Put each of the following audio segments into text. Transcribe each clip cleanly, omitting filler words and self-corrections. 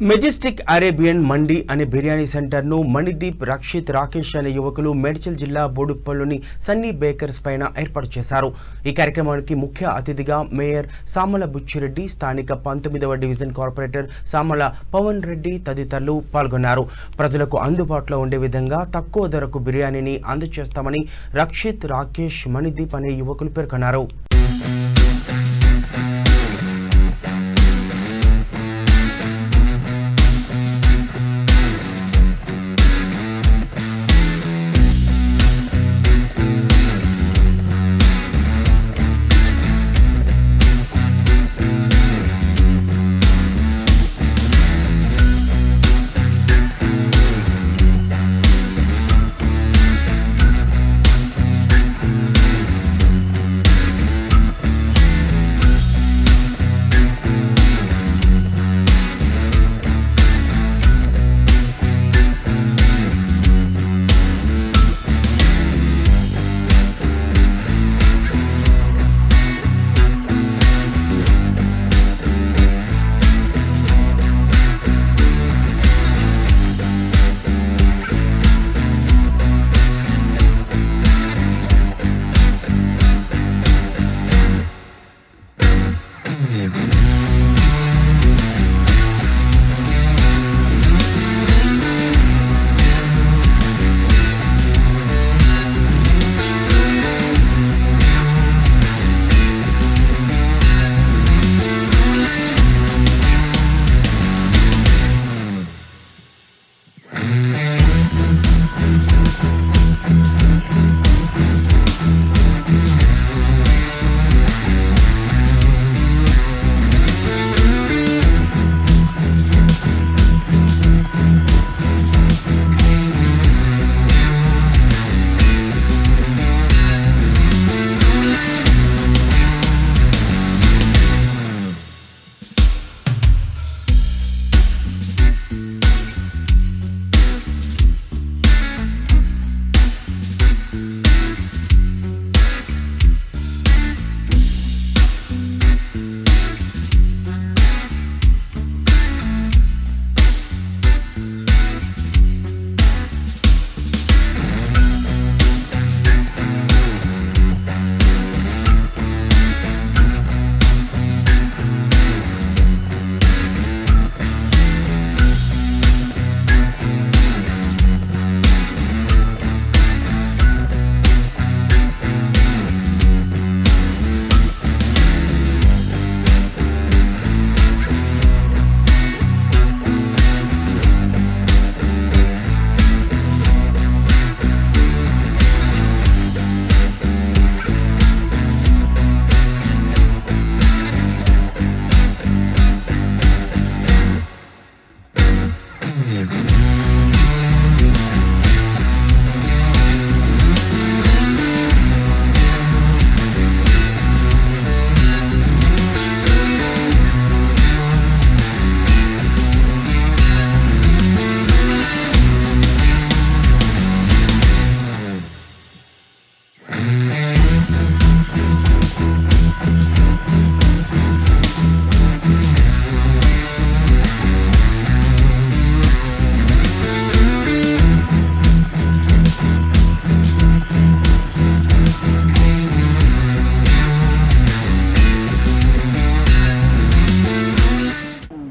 Majestic Arabian మండి అనే బిర్యానీ సెంటర్ను మణిదీప్, రక్షిత్, రాకేష్ అనే యువకులు మేడ్చల్ జిల్లా బోడుప్పల్లోని సన్నీ బేకర్స్ పైన ఏర్పాటు చేశారు. ఈ కార్యక్రమానికి ముఖ్య అతిథిగా మేయర్ సామల బుచ్చిరెడ్డి, స్థానిక 19వ డివిజన్ కార్పొరేటర్ సామల పవన్ రెడ్డి తదితరులు పాల్గొన్నారు. ప్రజలకు అందుబాటులో ఉండే విధంగా తక్కువ ధరకు బిర్యానీని అందజేస్తామని రక్షిత్, రాకేష్, మణిదీప్ అనే యువకులు పేర్కొన్నారు.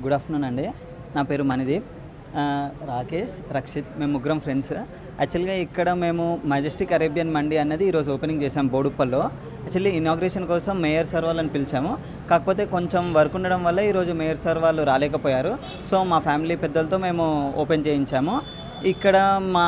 గుడ్ ఆఫ్టర్నూన్ అండి. నా పేరు మణిదీప్, రాకేష్, రక్షిత్, మేము ముగ్గురం ఫ్రెండ్స్. యాక్చువల్గా ఇక్కడ మేము మెజెస్టిక్ అరేబియన్ మండి అనేది ఈరోజు ఓపెనింగ్ చేసాం బోడుప్పల్లో. యాక్చువల్లీ ఇనాగ్రేషన్ కోసం మేయర్ సార్ వాళ్ళని పిలిచాము. కాకపోతే కొంచెం వర్క్ ఉండడం వల్ల ఈరోజు మేయర్ సార్ వాళ్ళు రాలేకపోయారు. సో మా ఫ్యామిలీ పెద్దలతో మేము ఓపెన్ చేయించాము. ఇక్కడ మా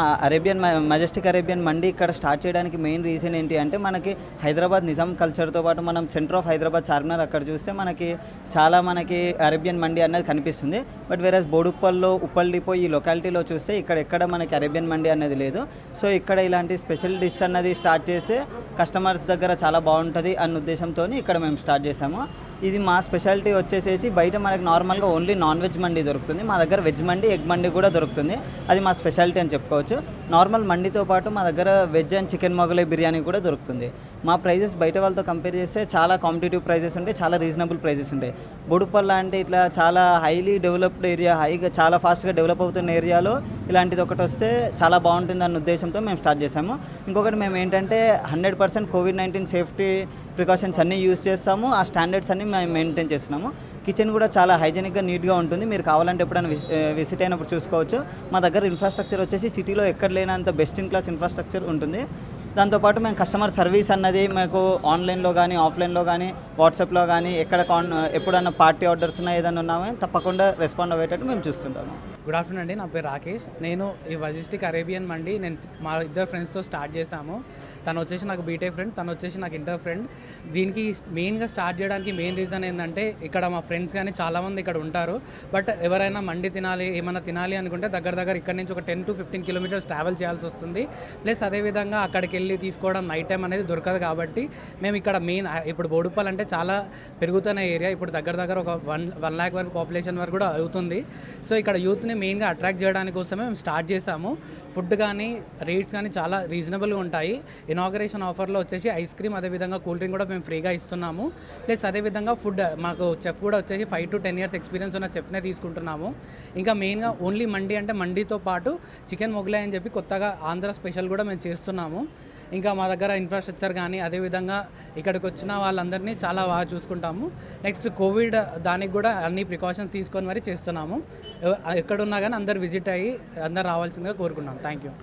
మెజెస్టిక్ అరేబియన్ మండి ఇక్కడ స్టార్ట్ చేయడానికి మెయిన్ రీజన్ ఏంటి అంటే, మనకి హైదరాబాద్ నిజాం కల్చర్తో పాటు మనం సెంటర్ ఆఫ్ హైదరాబాద్ చార్మినార్ అక్కడ చూస్తే మనకి అరేబియన్ మండి అనేది కనిపిస్తుంది. బట్ వేరేస్ బోడుప్పల్లో, ఉప్పల్ డిపో ఈ లొకాలిటీలో చూస్తే ఎక్కడ మనకి అరేబియన్ మండి అనేది లేదు. సో ఇక్కడ ఇలాంటి స్పెషల్ డిష్ అన్నది స్టార్ట్ చేస్తే కస్టమర్స్ దగ్గర చాలా బాగుంటుంది అన్న ఉద్దేశంతో ఇక్కడ మేము స్టార్ట్ చేసాము. ఇది మా స్పెషాలిటీ వచ్చేసేసి బయట మనకి నార్మల్గా ఓన్లీ నాన్ వెజ్ మండి దొరుకుతుంది. మా దగ్గర వెజ్ మండి, ఎగ్ మండి కూడా దొరుకుతుంది. అది మా స్పెషాలిటీ అని చెప్పుకోవచ్చు. నార్మల్ మండితో పాటు మా దగ్గర veg and chicken Mughlai biryani కూడా దొరుకుతుంది. మా ప్రైజెస్ బయట వాళ్ళతో కంపేర్ చేస్తే చాలా కాంపిటేటివ్ ప్రైజెస్ ఉంటాయి, చాలా రీజనబుల్ ప్రైజెస్ ఉంటాయి. బోడుప్పల్ అంటే ఇట్లా చాలా హైలీ డెవలప్డ్ ఏరియా, చాలా ఫాస్ట్గా డెవలప్ అవుతున్న ఏరియాలో ఇలాంటిది ఒకటి వస్తే చాలా బాగుంటుంది అన్న ఉద్దేశంతో మేము స్టార్ట్ చేసాము. ఇంకొకటి మేము ఏంటంటే 100% కోవిడ్-19 సేఫ్టీ ప్రికాషన్స్ అన్నీ యూజ్ చేస్తాము. ఆ స్టాండర్డ్స్ అన్నీ మేము మెయింటైన్ చేస్తున్నాము. కిచెన్ కూడా చాలా హైజెనిక్గా నీట్గా ఉంటుంది. మీరు కావాలంటే ఎప్పుడైనా విజిట్ అయినప్పుడు చూసుకోవచ్చు. మా దగ్గర ఇన్ఫ్రాస్ట్రక్చర్ వచ్చేసి సిటీలో ఎక్కడ లేనంత బెస్ట్ ఇన్ క్లాస్ ఇన్ఫ్రాస్ట్రక్చర్ ఉంటుంది. దాంతోపాటు మేము కస్టమర్ సర్వీస్ అన్నది మాకు ఆన్లైన్లో కానీ ఆఫ్లైన్లో కానీ వాట్సాప్లో కానీ ఎప్పుడన్నా పార్టీ ఆర్డర్స్ ఉన్నా ఏదైనా ఉన్నామో తప్పకుండా రెస్పాండ్ అయ్యేటట్టు మేము చూస్తుంటాము. గుడ్ ఆఫ్టర్నూన్ అండి, నా పేరు రాకేష్. నేను ఈ మజెస్టిక్ అరేబియన్ మండి మా ఇద్దరు ఫ్రెండ్స్తో స్టార్ట్ చేశాము. తను వచ్చేసి నాకు బీటెక్ ఫ్రెండ్, తను వచ్చేసి నాకు ఇంటర్ ఫ్రెండ్. దీనికి మెయిన్గా స్టార్ట్ చేయడానికి మెయిన్ రీజన్ ఏంటంటే ఇక్కడ మా ఫ్రెండ్స్ కానీ చాలామంది ఇక్కడ ఉంటారు. బట్ ఎవరైనా మండి తినాలి, ఏమైనా తినాలి అనుకుంటే దగ్గర ఇక్కడ నుంచి ఒక 10 to 15 కిలోమీటర్స్ ట్రావెల్ చేయాల్సి వస్తుంది. ప్లస్ అదేవిధంగా అక్కడికి వెళ్ళి తీసుకోవడం నైట్ టైం అనేది దొరకదు. కాబట్టి మేము ఇక్కడ మెయిన్ ఇప్పుడు బోడుప్పల్ అంటే చాలా పెరుగుతున్న ఏరియా. ఇప్పుడు దగ్గర ఒక 1 lakh వరకు పాపులేషన్ వరకు కూడా అవుతుంది. సో ఇక్కడ యూత్ని మెయిన్గా అట్రాక్ట్ చేయడానికి కోసమే మేము స్టార్ట్ చేసాము. ఫుడ్ కానీ రేట్స్ కానీ చాలా రీజనబుల్గా ఉంటాయి. ఇనాగరేషన్ ఆఫర్లో వచ్చేసి ఐస్ క్రీమ్, అదేవిధంగా కూల్ డ్రింక్ కూడా మేము ఫ్రీగా ఇస్తున్నాము. ప్లస్ అదేవిధంగా ఫుడ్ మాకు చెఫ్ కూడా వచ్చేసి 5 to 10 years ఎక్స్పీరియన్స్ ఉన్న చెఫ్నే తీసుకుంటున్నాము. ఇంకా మెయిన్గా ఓన్లీ మండి అంటే మండితో పాటు చికెన్ మొగలాయ్ అని చెప్పి కొత్తగా ఆంధ్ర స్పెషల్ కూడా మేము చేస్తున్నాము. ఇంకా మా దగ్గర ఇన్ఫ్రాస్ట్రక్చర్ కానీ అదేవిధంగా ఇక్కడికి వచ్చిన వాళ్ళందరినీ చాలా బాగా చూసుకుంటాము. నెక్స్ట్ కోవిడ్ దానికి కూడా అన్ని ప్రికాషన్స్ తీసుకొని మరీ చేస్తున్నాము. ఎక్కడున్నా కానీ అందరు విజిట్ అయ్యి అందరు రావాల్సిందిగా కోరుకున్నాం. Thank you.